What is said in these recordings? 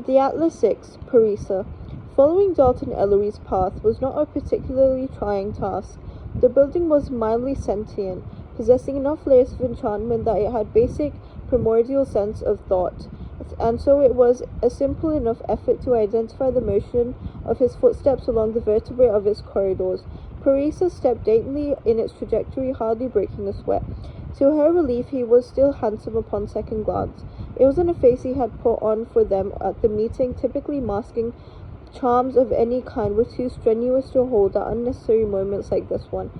The Atlas 6, Parisa. Following Dalton Ellery's path was not a particularly trying task. The building was mildly sentient, possessing enough layers of enchantment that it had basic, primordial sense of thought, and so it was a simple enough effort to identify the motion of his footsteps along the vertebrae of its corridors. Parisa stepped daintily in its trajectory, hardly breaking a sweat. To her relief, he was still handsome upon second glance. It wasn't a face he had put on for them at the meeting, typically masking charms of any kind were too strenuous to hold at unnecessary moments like this one.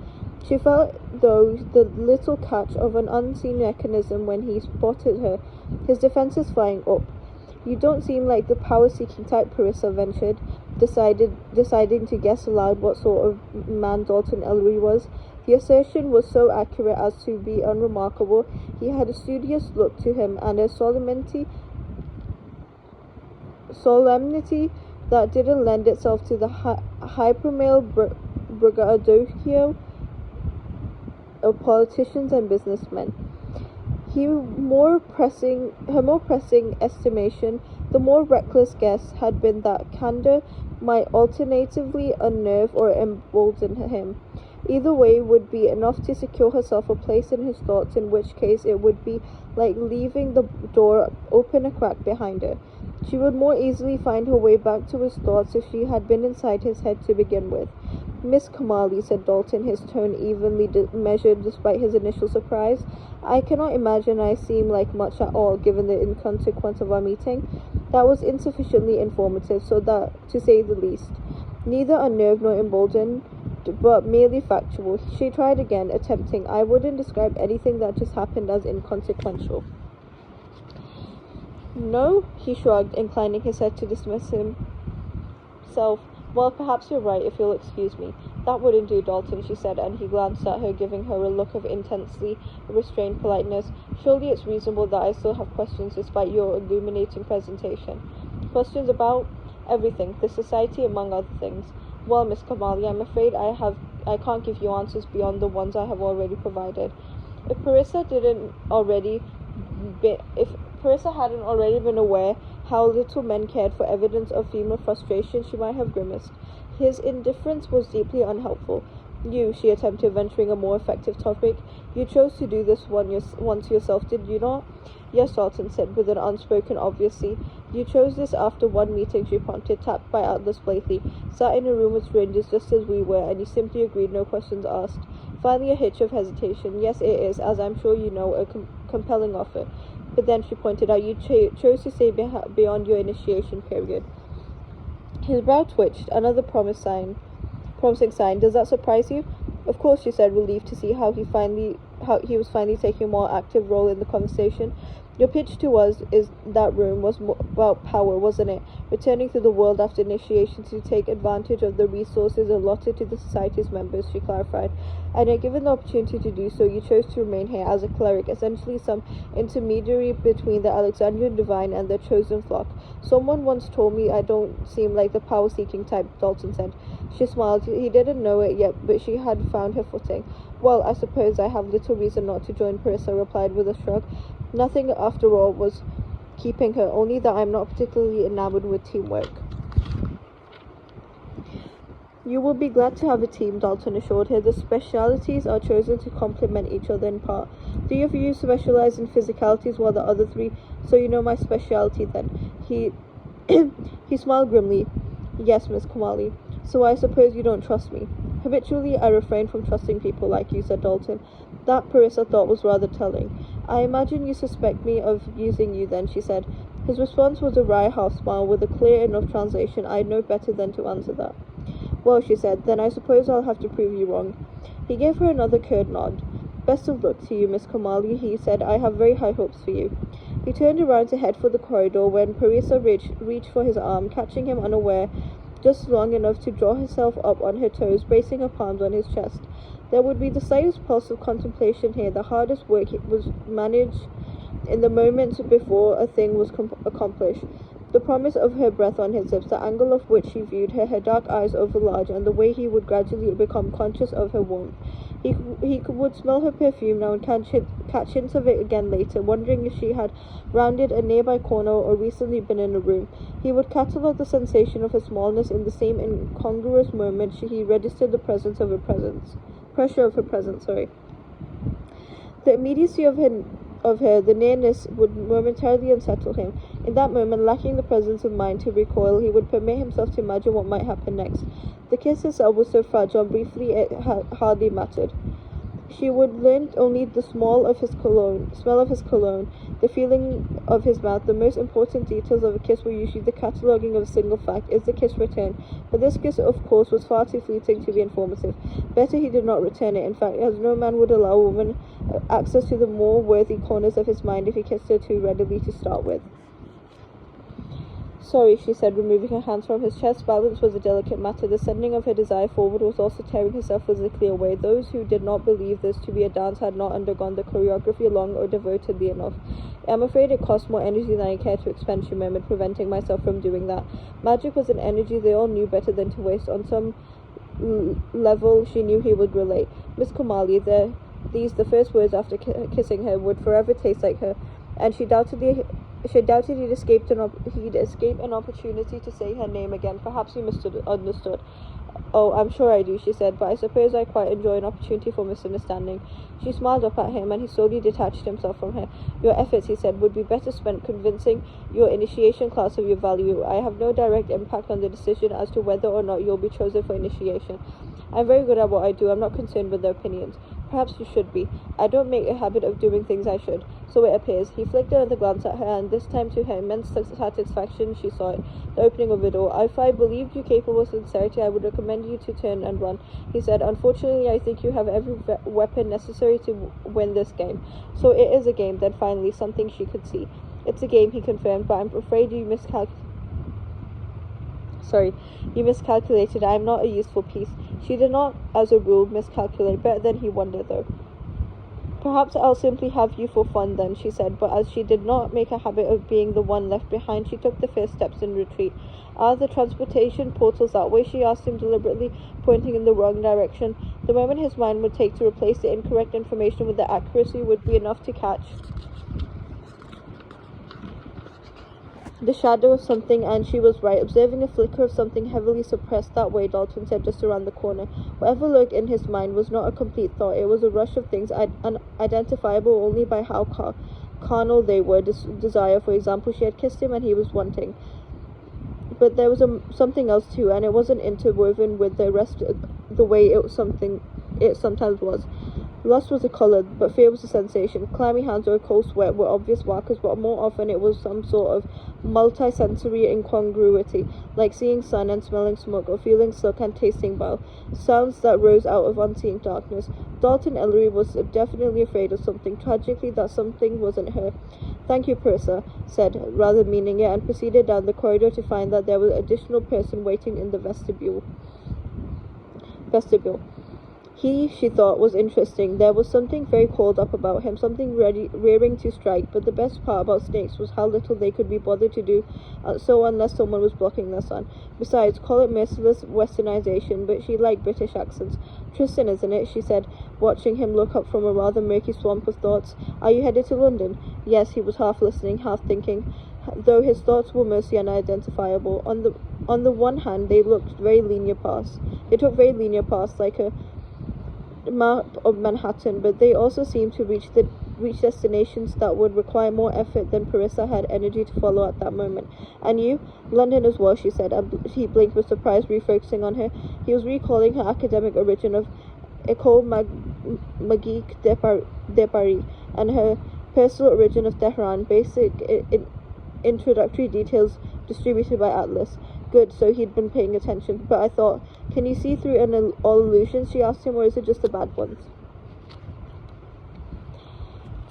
She felt, though, the little catch of an unseen mechanism when he spotted her, his defenses flying up. "You don't seem like the power-seeking type," Parisa ventured, deciding to guess aloud what sort of man Dalton Ellery was. The assertion was so accurate as to be unremarkable. He had a studious look to him, and a solemnity that didn't lend itself to the hypermale braggadocio of politicians and businessmen. Her more pressing estimation, the more reckless guess had been that candor might alternatively unnerve or embolden him. Either way would be enough to secure herself a place in his thoughts, in which case it would be like leaving the door open a crack behind her. She would more easily find her way back to his thoughts if she had been inside his head to begin with. "Miss Kamali," said Dalton, his tone evenly measured despite his initial surprise, "I cannot imagine I seem like much at all, given the inconsequence of our meeting." That was insufficiently informative, to say the least. Neither unnerved nor emboldened, but merely factual. She tried again, attempting, "I wouldn't describe anything that just happened as inconsequential." "No?" he shrugged, inclining his head to dismiss himself. "Well, perhaps you're right, if you'll excuse me." "That wouldn't do, Dalton," she said, and he glanced at her, giving her a look of intensely restrained politeness. "Surely it's reasonable that I still have questions despite your illuminating presentation." "Questions about?" "Everything. The society, among other things." "Well, Miss Kamali, I'm afraid I can't give you answers beyond the ones I have already provided." If Parisa hadn't already been aware how little men cared for evidence of female frustration, she might have grimaced. His indifference was deeply unhelpful. "You," she attempted, venturing a more effective topic, "you chose to do this once yourself, did you not?" "Yes," Dalton said, with an unspoken obviously. "You chose this after one meeting," she prompted, tapped by Atlas Blakely. "Sat in a room with strangers just as we were, and you simply agreed, no questions asked." Finally a hitch of hesitation. "Yes, it is, as I'm sure you know, a compelling offer. But then," she pointed out, "you chose to stay beyond your initiation period." His brow twitched, another promising sign. "Does that surprise you?" "Of course," she said, relieved to see how he was finally taking a more active role in the conversation. "Your pitch to us is that room was about power, wasn't it? Returning to the world after initiation to take advantage of the resources allotted to the Society's members," she clarified. "And yet, given the opportunity to do so, you chose to remain here as a cleric, essentially some intermediary between the Alexandrian divine and their chosen flock." "Someone once told me I don't seem like the power-seeking type," Dalton said. She smiled. He didn't know it yet, but she had found her footing. "Well, I suppose I have little reason not to join," Parisa replied with a shrug. Nothing, after all, was keeping her, only that I'm not particularly enamored with teamwork. "You will be glad to have a team," Dalton assured her. "The specialities are chosen to complement each other in part. 3 of you specialize in physicalities, while the other 3... So you know my specialty, then." He smiled grimly. "Yes, Miss Kamali. So I suppose you don't trust me." "Habitually, I refrain from trusting people like you," said Dalton. That, Parisa thought, was rather telling. "I imagine you suspect me of using you, then," she said. His response was a wry half-smile, with a clear enough translation. "I'd know better than to answer that." "Well," she said, "then I suppose I'll have to prove you wrong." He gave her another curt nod. "Best of luck to you, Miss Kamali," he said. "I have very high hopes for you." He turned around to head for the corridor when Parisa reached for his arm, catching him unaware just long enough to draw herself up on her toes, bracing her palms on his chest. There would be the slightest pulse of contemplation here. The hardest work was managed in the moments before a thing was accomplished. The promise of her breath on his lips, the angle of which he viewed her dark eyes overlarge, and the way he would gradually become conscious of her warmth. Would smell her perfume now and catch hints of it again later, wondering if she had rounded a nearby corner or recently been in a room. He would catalogue the sensation of her smallness in the same incongruous moment he registered the pressure of her presence. The immediacy of her, the nearness, would momentarily unsettle him. In that moment, lacking the presence of mind to recoil, he would permit himself to imagine what might happen next. The kiss itself was so fragile and briefly it hardly mattered. She would learn only the smell of his cologne, the feeling of his mouth. The most important details of a kiss were usually the cataloguing of a single fact: is the kiss returned? But this kiss, of course, was far too fleeting to be informative. Better he did not return it, in fact, as no man would allow a woman access to the more worthy corners of his mind if he kissed her too readily to start with. Sorry, she said, removing her hands from his chest. Balance was a delicate matter. The sending of her desire forward was also tearing herself physically away. Those who did not believe this to be a dance had not undergone the choreography long or devotedly enough. I'm afraid it cost more energy than I care to expend, she murmured, preventing myself from doing that. Magic was an energy they all knew better than to waste. On some level, she knew he would relate. Miss Komali, the first words after kissing her, would forever taste like her, and she doubted he'd escape an opportunity to say her name again. Perhaps he understood. Oh, I'm sure I do, she said, but I suppose I quite enjoy an opportunity for misunderstanding. She smiled up at him, and he slowly detached himself from her. Your efforts, he said, would be better spent convincing your initiation class of your value. I have no direct impact on the decision as to whether or not you'll be chosen for initiation. I'm very good at what I do. I'm not concerned with their opinions. Perhaps you should be. I don't make a habit of doing things I should. So it appears. He flicked another glance at her, and this time, to her immense satisfaction, she saw it. The opening of a door. If I believed you capable of sincerity, I would recommend you to turn and run, he said. Unfortunately, I think you have every weapon necessary to win this game. So it is a game, then finally, something she could see. It's a game, he confirmed, but I'm afraid you miscalculated. I am not a useful piece. She did not, as a rule, miscalculate. Better than he wondered, though. Perhaps I'll simply have you for fun then, she said, but as she did not make a habit of being the one left behind, she took the first steps in retreat. Are the transportation portals that way? She asked him deliberately, pointing in the wrong direction. The moment his mind would take to replace the incorrect information with the accuracy would be enough to catch the shadow of something, and she was right. Observing a flicker of something heavily suppressed that way, Dalton said, just around the corner. Whatever lurked in his mind was not a complete thought. It was a rush of things unidentifiable only by how carnal they were. Desire, for example. She had kissed him and he was wanting. But there was something else too, and it wasn't interwoven with the rest the way it sometimes was. Lust was a colour, but fear was a sensation. Clammy hands or a cold sweat were obvious markers, but more often it was some sort of multi-sensory incongruity, like seeing sun and smelling smoke, or feeling silk and tasting bile, sounds that rose out of unseen darkness. Dalton Ellery was definitely afraid of something. Tragically, that something wasn't her. Thank you, Purser, said, rather meaning it, and proceeded down the corridor to find that there was an additional person waiting in the vestibule. He, she thought, was interesting. There was something very coiled up about him, something rearing to strike, but the best part about snakes was how little they could be bothered to do so unless someone was blocking the sun. Besides, call it merciless westernization, but she liked British accents. Tristan, isn't it? She said, watching him look up from a rather murky swamp of thoughts. Are you headed to London? Yes, he was half listening, half thinking, though his thoughts were mostly unidentifiable. On the one hand, they took very linear paths, like a map of Manhattan, but they also seemed to reach destinations that would require more effort than Parissa had energy to follow at that moment. And you? London as well, she said, and he blinked with surprise, refocusing on her. He was recalling her academic origin of École Magique de Paris and her personal origin of Tehran, basic introductory details distributed by Atlas. Good, so he'd been paying attention. But I thought, can you see through all illusions, she asked him, or is it just the bad ones?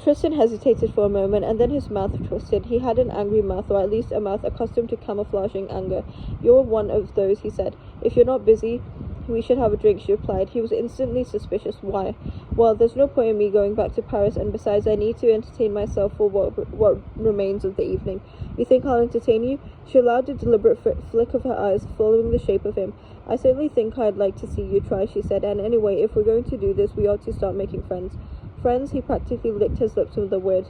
Tristan hesitated for a moment, and then his mouth twisted. He had an angry mouth, or at least a mouth accustomed to camouflaging anger. You're one of those, he said. If you're not busy We should have a drink, she replied. He was instantly suspicious. Why? Well, there's no point in me going back to Paris, and besides, I need to entertain myself for what remains of the evening. You think I'll entertain you? She allowed a deliberate flick of her eyes, following the shape of him. I certainly think I'd like to see you try, she said, and anyway, if we're going to do this, we ought to start making friends. Friends? He practically licked his lips with the word.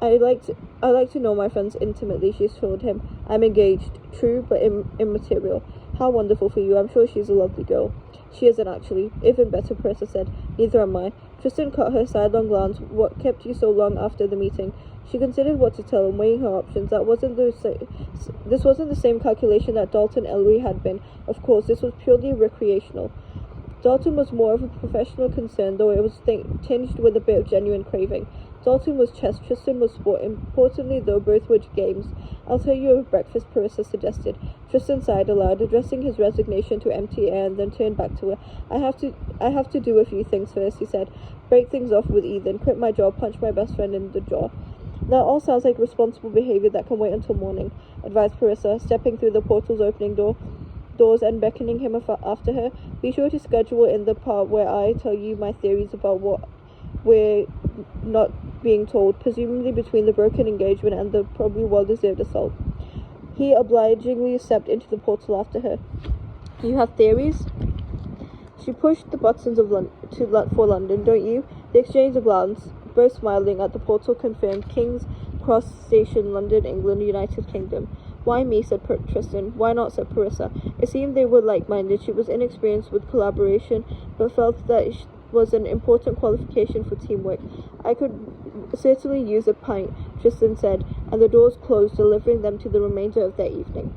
I like to know my friends intimately, she assured him. I'm engaged. True, but immaterial. How wonderful for you. I'm sure she's a lovely girl. She isn't actually. Even better, Parissa said. Neither am I. Tristan caught her sidelong glance. What kept you so long after the meeting? She considered what to tell him, weighing her options. This wasn't the same calculation that Dalton Ellery had been. Of course, this was purely recreational. Dalton was more of a professional concern, though it was tinged with a bit of genuine craving. Dalton was chess, Tristan was sport. Importantly, though, both were games. I'll tell you over breakfast, Parissa suggested. Tristan sighed aloud, addressing his resignation to empty air, and then turned back to her. I have to do a few things first, he said. Break things off with Ethan, quit my job, punch my best friend in the jaw. That all sounds like responsible behavior that can wait until morning, advised Parissa, stepping through the portal's opening doors and beckoning him after her. Be sure to schedule in the part where I tell you my theories about what we're not being told, presumably between the broken engagement and the probably well-deserved assault. He obligingly stepped into the portal after her. You have theories? She pushed the buttons for London, don't you? They exchanged a glance, both smiling at the portal confirmed King's Cross Station, London, England, United Kingdom. Why me, said Tristan. Why not, said Parissa. It seemed they were like-minded. She was inexperienced with collaboration, but felt that it was an important qualification for teamwork. I could certainly use a pint, Tristan said, and the doors closed, delivering them to the remainder of their evening.